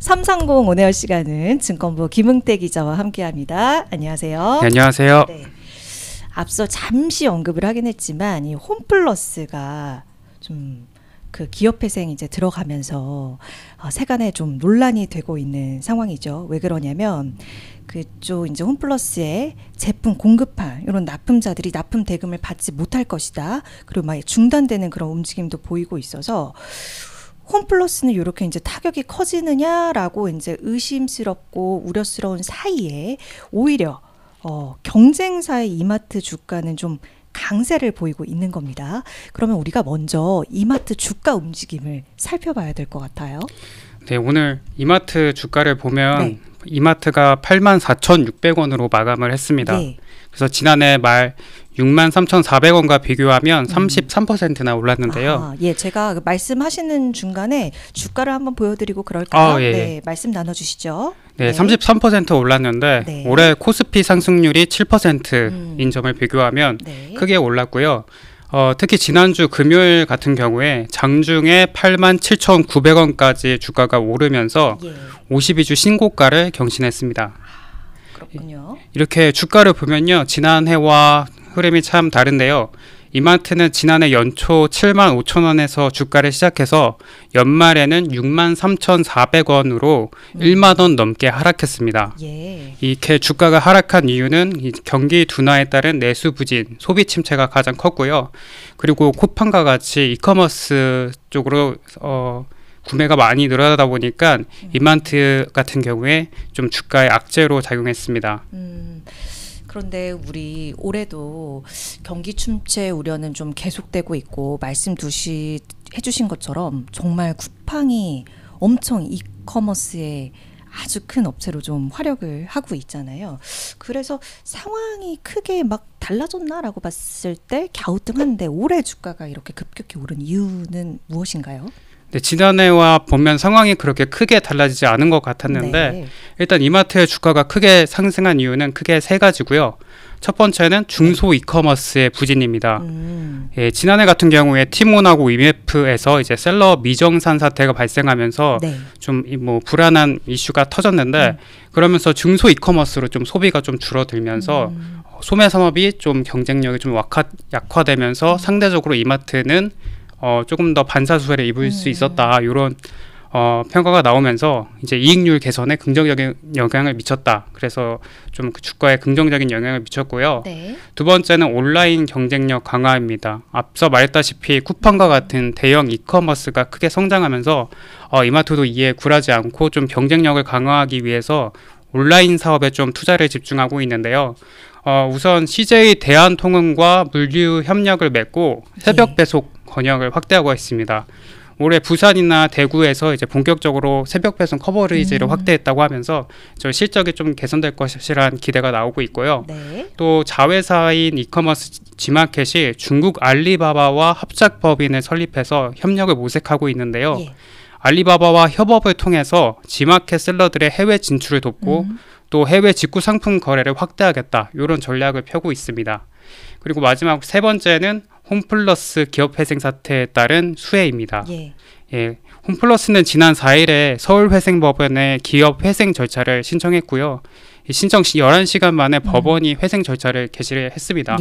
330 오네어 시간은 증권부 김응태 기자와 함께합니다. 안녕하세요. 네, 안녕하세요. 네. 앞서 잠시 언급을 하긴 했지만 이 홈플러스가 좀 그 기업회생 이제 들어가면서 세간에 좀 논란이 되고 있는 상황이죠. 왜 그러냐면 그쪽 이제 홈플러스에 제품 공급할 이런 납품자들이 납품 대금을 받지 못할 것이다. 그리고 막 중단되는 그런 움직임도 보이고 있어서 홈플러스는 이렇게 이제 타격이 커지느냐라고 이제 의심스럽고 우려스러운 사이에 오히려 경쟁사의 이마트 주가는 좀 강세를 보이고 있는 겁니다. 그러면 우리가 먼저 이마트 주가 움직임을 살펴봐야 될 것 같아요. 네, 오늘 이마트 주가를 보면 이마트가 84,600원으로 마감을 했습니다. 네. 그래서 지난해 말 63,400원과 비교하면 33%나 올랐는데요. 예, 제가 그 말씀하시는 중간에 주가를 한번 보여드리고 그럴까요? 예. 네, 말씀 나눠주시죠. 네, 33% 올랐는데 네. 올해 코스피 상승률이 7%인 점을 비교하면 크게 올랐고요. 특히 지난주 금요일 같은 경우에 장중에 87,900원까지 주가가 오르면서 52주 신고가를 경신했습니다. 그렇군요. 이렇게 주가를 보면요, 지난해와 흐름이 참 다른데요. 이마트는 지난해 연초 75,000원에서 주가를 시작해서 연말에는 63,400원으로 1만원 넘게 하락했습니다. 이렇게 주가가 하락한 이유는 이 경기 둔화에 따른 내수 부진, 소비 침체가 가장 컸고요. 그리고 쿠팡과 같이 이커머스 쪽으로 구매가 많이 늘어나다 보니까 이마트 같은 경우에 좀 주가의 악재로 작용했습니다. 그런데 우리 올해도 경기 침체 우려는 좀 계속되고 있고 해주신 것처럼 정말 쿠팡이 엄청 이커머스에 아주 큰 업체로 좀 활약을 하고 있잖아요. 그래서 상황이 크게 막 달라졌나라고 봤을 때 갸우뚱한데 올해 주가가 이렇게 급격히 오른 이유는 무엇인가요? 네, 지난해와 보면 상황이 그렇게 크게 달라지지 않은 것 같았는데 일단 이마트의 주가가 크게 상승한 이유는 크게 세 가지고요. 첫 번째는 중소 이커머스의 부진입니다. 예, 지난해 같은 경우에 티몬하고 이메프에서 이제 셀러 미정산 사태가 발생하면서 좀 뭐 불안한 이슈가 터졌는데 그러면서 중소 이커머스로 좀 소비가 좀 줄어들면서 소매 산업이 좀 경쟁력이 좀 약화되면서 상대적으로 이마트는 조금 더 반사수혜를 입을 수 있었다, 이런 평가가 나오면서 이제 이익률 개선에 긍정적인 영향을 미쳤다. 그래서 좀 그 주가에 긍정적인 영향을 미쳤고요. 두 번째는 온라인 경쟁력 강화입니다. 앞서 말했다시피 쿠팡과 같은 대형 이커머스가 크게 성장하면서 이마트도 이에 굴하지 않고 좀 경쟁력을 강화하기 위해서 온라인 사업에 좀 투자를 집중하고 있는데요. 우선 CJ 대한통운과 물류 협력을 맺고 새벽 배송 권역을 확대하고 있습니다. 올해 부산이나 대구에서 이제 본격적으로 새벽 배송 커버리지를 확대했다고 하면서 저 실적이 좀 개선될 것이라는 기대가 나오고 있고요. 또 자회사인 이커머스 지마켓이 중국 알리바바와 합작법인을 설립해서 협력을 모색하고 있는데요. 알리바바와 협업을 통해서 지마켓 셀러들의 해외 진출을 돕고 또 해외 직구 상품 거래를 확대하겠다, 이런 전략을 펴고 있습니다. 그리고 마지막 세 번째는 홈플러스 기업회생 사태에 따른 수혜입니다. 홈플러스는 지난 4일에 서울회생법원에 기업회생 절차를 신청했고요. 신청 시 11시간 만에 법원이 회생 절차를 개시를 했습니다.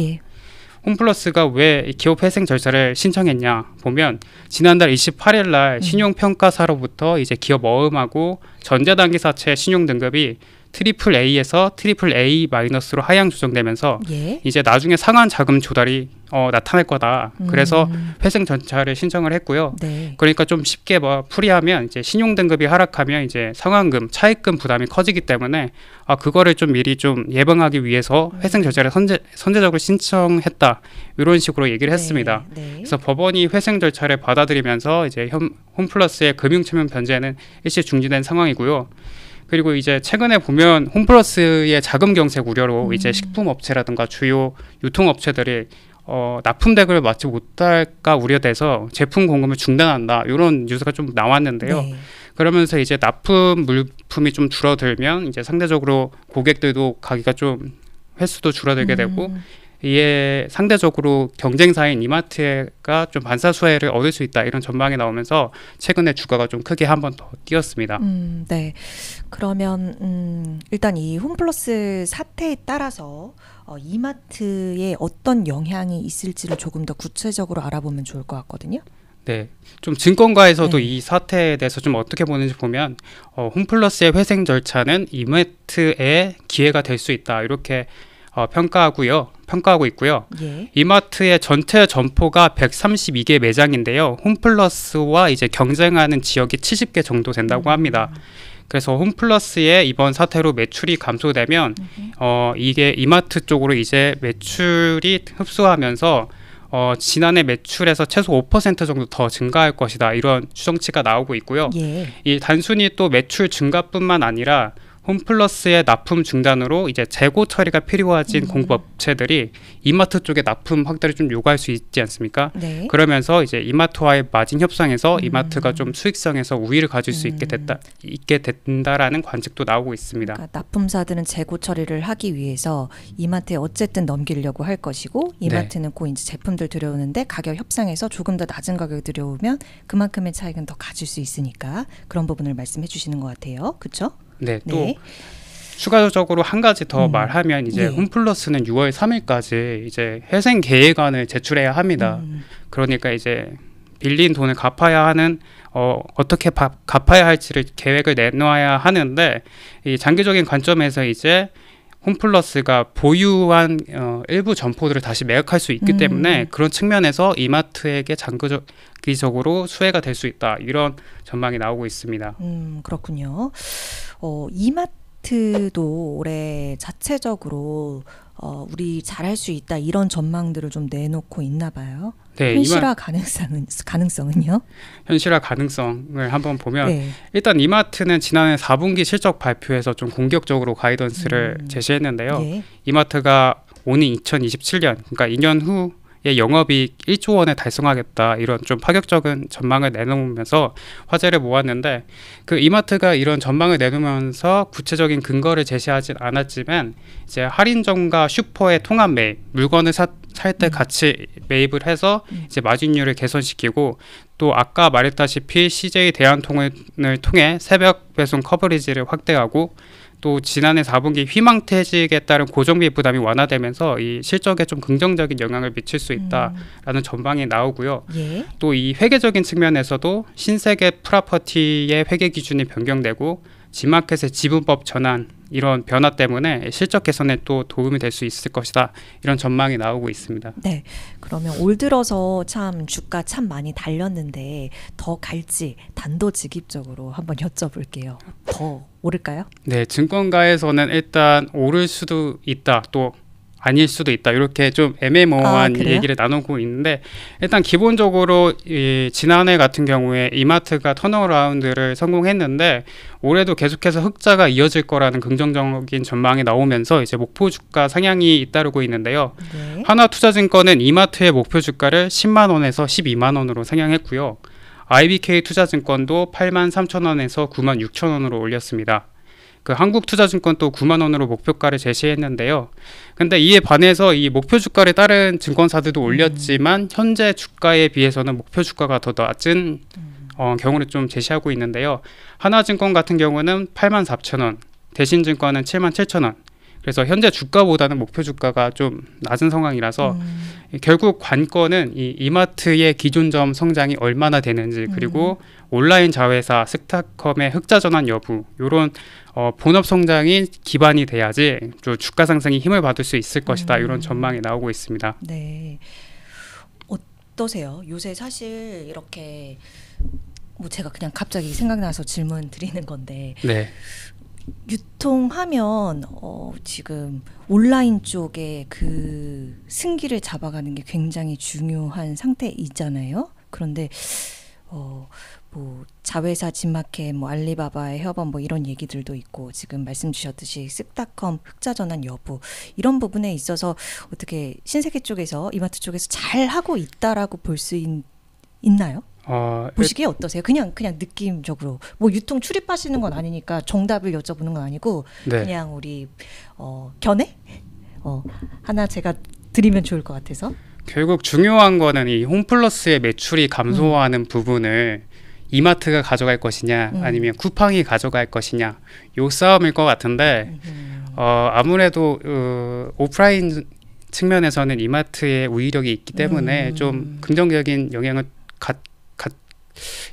홈플러스가 왜 기업회생 절차를 신청했냐 보면 지난달 28일 날 신용평가사로부터 이제 기업 어음하고 전자단기사채 신용등급이 트리플 A에서 트리플 A 마이너스로 하향 조정되면서 이제 나중에 상환 자금 조달이 나타날 거다. 그래서 회생 절차를 신청을 했고요. 그러니까 좀 쉽게 풀이하면 이제 신용 등급이 하락하면 이제 상환금, 차입금 부담이 커지기 때문에 그거를 좀 미리 좀 예방하기 위해서 회생 절차를 선제적으로 신청했다, 이런 식으로 얘기를 했습니다. 그래서 법원이 회생 절차를 받아들이면서 이제 홈플러스의 금융체면 변제는 일시 중지된 상황이고요. 그리고 이제 최근에 보면 홈플러스의 자금 경색 우려로 이제 식품업체라든가 주요 유통업체들이 납품대금을 받지 못할까 우려돼서 제품 공급을 중단한다, 이런 뉴스가 좀 나왔는데요. 그러면서 이제 납품 물품이 좀 줄어들면 이제 상대적으로 고객들도 가기가 좀 횟수도 줄어들게 되고 이에 상대적으로 경쟁사인 이마트가 좀 반사수혜를 얻을 수 있다 이런 전망이 나오면서 최근에 주가가 좀 크게 한 번 더 뛰었습니다. 네. 그러면 일단 이 홈플러스 사태에 따라서 이마트에 어떤 영향이 있을지를 조금 더 구체적으로 알아보면 좋을 것 같거든요. 네, 좀 증권가에서도 네. 이 사태에 대해서 좀 어떻게 보는지 보면 홈플러스의 회생 절차는 이마트의 기회가 될 수 있다 이렇게 평가하고 있고요. 예. 이마트의 전체 점포가 132개 매장인데요. 홈플러스와 이제 경쟁하는 지역이 70개 정도 된다고 합니다. 그래서 홈플러스의 이번 사태로 매출이 감소되면 이게 이마트 쪽으로 이제 매출이 흡수하면서 지난해 매출에서 최소 5% 정도 더 증가할 것이다 이런 추정치가 나오고 있고요. 예. 이 단순히 또 매출 증가뿐만 아니라 홈플러스의 납품 중단으로 이제 재고 처리가 필요해진 공급업체들이 이마트 쪽에 납품 확대를 좀 요구할 수 있지 않습니까? 네. 그러면서 이제 이마트와의 마진 협상에서 이마트가 좀 수익성에서 우위를 가질 수 있게 된다라는 관측도 나오고 있습니다. 그러니까 납품사들은 재고 처리를 하기 위해서 이마트에 어쨌든 넘기려고 할 것이고 이마트는 곧 이제 제품들 들여오는데 가격 협상에서 조금 더 낮은 가격에 들여오면 그만큼의 차익은 더 가질 수 있으니까 그런 부분을 말씀해 주시는 것 같아요. 그렇죠? 네, 또 추가적으로 한 가지 더 말하면 이제 예. 홈플러스는 6월 3일까지 이제 회생 계획안을 제출해야 합니다. 그러니까 이제 빌린 돈을 갚아야 하는 어떻게 갚아야 할지를 계획을 내놓아야 하는데 이 장기적인 관점에서 이제 홈플러스가 보유한 일부 점포들을 다시 매각할 수 있기 때문에 그런 측면에서 이마트에게 장기적으로 수혜가 될 수 있다 이런 전망이 나오고 있습니다. 그렇군요. 이마트도 올해 자체적으로 우리 잘할 수 있다 이런 전망들을 좀 내놓고 있나 봐요. 네, 현실화 가능성은요? 현실화 가능성을 한번 보면 네. 일단 이마트는 지난해 4분기 실적 발표에서 좀 공격적으로 가이던스를 제시했는데요. 예. 이마트가 오는 2027년 그러니까 2년 후에 영업이익 1조 원을 달성하겠다 이런 좀 파격적인 전망을 내놓으면서 화제를 모았는데 그 이마트가 이런 전망을 내놓으면서 구체적인 근거를 제시하진 않았지만 이제 할인점과 슈퍼의 통합 매입 물건을 살 때 같이 매입을 해서 이제 마진율을 개선시키고 또 아까 말했다시피 CJ 대한통운을 통해 새벽 배송 커버리지를 확대하고 또 지난해 4분기 희망퇴직에 따른 고정비 부담이 완화되면서 이 실적에 좀 긍정적인 영향을 미칠 수 있다라는 전망이 나오고요. 예. 또 이 회계적인 측면에서도 신세계 프로퍼티의 회계 기준이 변경되고 지마켓의 지분법 전환 이런 변화 때문에 실적 개선에 또 도움이 될 수 있을 것이다 이런 전망이 나오고 있습니다. 네. 그러면 올 들어서 참 주가 참 많이 달렸는데 더 갈지 단도직입적으로 한번 여쭤볼게요. 더 오를까요? 네, 증권가에서는 일단 오를 수도 있다 또 아닐 수도 있다 이렇게 좀 애매모호한 얘기를 나누고 있는데 일단 기본적으로 지난해 같은 경우에 이마트가 턴어라운드를 성공했는데 올해도 계속해서 흑자가 이어질 거라는 긍정적인 전망이 나오면서 이제 목표 주가 상향이 잇따르고 있는데요. 네. 하나투자증권은 이마트의 목표 주가를 10만 원에서 12만 원으로 상향했고요. IBK 투자증권도 8만 3천 원에서 9만 6천 원으로 올렸습니다. 그 한국투자증권도 9만 원으로 목표가를 제시했는데요. 근데 이에 반해서 이 목표 주가를 다른 증권사들도 올렸지만 현재 주가에 비해서는 목표 주가가 더 낮은 경우를 좀 제시하고 있는데요. 하나증권 같은 경우는 8만 4천 원, 대신증권은 7만 7천 원. 그래서 현재 주가보다는 목표 주가가 좀 낮은 상황이라서 결국 관건은 이 이마트의 기존점 성장이 얼마나 되는지 그리고 온라인 자회사 스타컴의 흑자 전환 여부 이런 본업 성장이 기반이 돼야지 주가 상승이 힘을 받을 수 있을 것이다 이런 전망이 나오고 있습니다. 네. 어떠세요? 요새 사실 이렇게 뭐 제가 그냥 갑자기 생각나서 질문 드리는 건데 네. 유통하면 지금 온라인 쪽에 그 승기를 잡아가는 게 굉장히 중요한 상태이잖아요. 그런데 뭐 자회사 진마켓, 뭐 알리바바의 협업 뭐 이런 얘기들도 있고 지금 말씀 주셨듯이 스타컴 흑자 전환 여부 이런 부분에 있어서 어떻게 신세계 쪽에서 이마트 쪽에서 잘 하고 있다라고 볼 수 있나요? 보시기에 어떠세요? 그냥 느낌적으로 뭐 유통 출입하시는 건 아니니까 정답을 여쭤보는 건 아니고 네. 그냥 우리 견해 하나 제가 드리면 좋을 것 같아서. 결국 중요한 거는 이 홈플러스의 매출이 감소하는 부분을 이마트가 가져갈 것이냐 아니면 쿠팡이 가져갈 것이냐 요 싸움일 것 같은데 아무래도 오프라인 측면에서는 이마트의 우위력이 있기 때문에 좀 긍정적인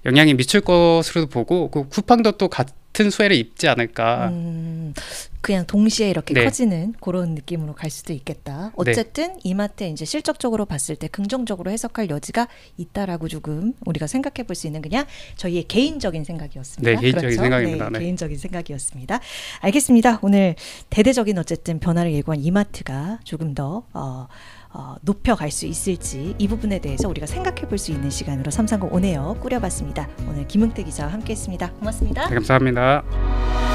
영향이 미칠 것으로 보고 그 쿠팡도 또 같은 수혜를 입지 않을까. 그냥 동시에 이렇게 네. 커지는 그런 느낌으로 갈 수도 있겠다. 어쨌든 이마트에 이제 실적적으로 봤을 때 긍정적으로 해석할 여지가 있다라고 조금 우리가 생각해 볼 수 있는 그냥 저희의 개인적인 생각이었습니다. 네, 개인적인 그렇죠? 생각입니다. 네. 개인적인 생각이었습니다. 알겠습니다. 오늘 대대적인 어쨌든 변화를 예고한 이마트가 조금 더 높여갈 수 있을지 이 부분에 대해서 우리가 생각해 볼 수 있는 시간으로 330 온에어 꾸려봤습니다. 오늘 김흥태 기자와 함께했습니다. 고맙습니다. 네, 감사합니다.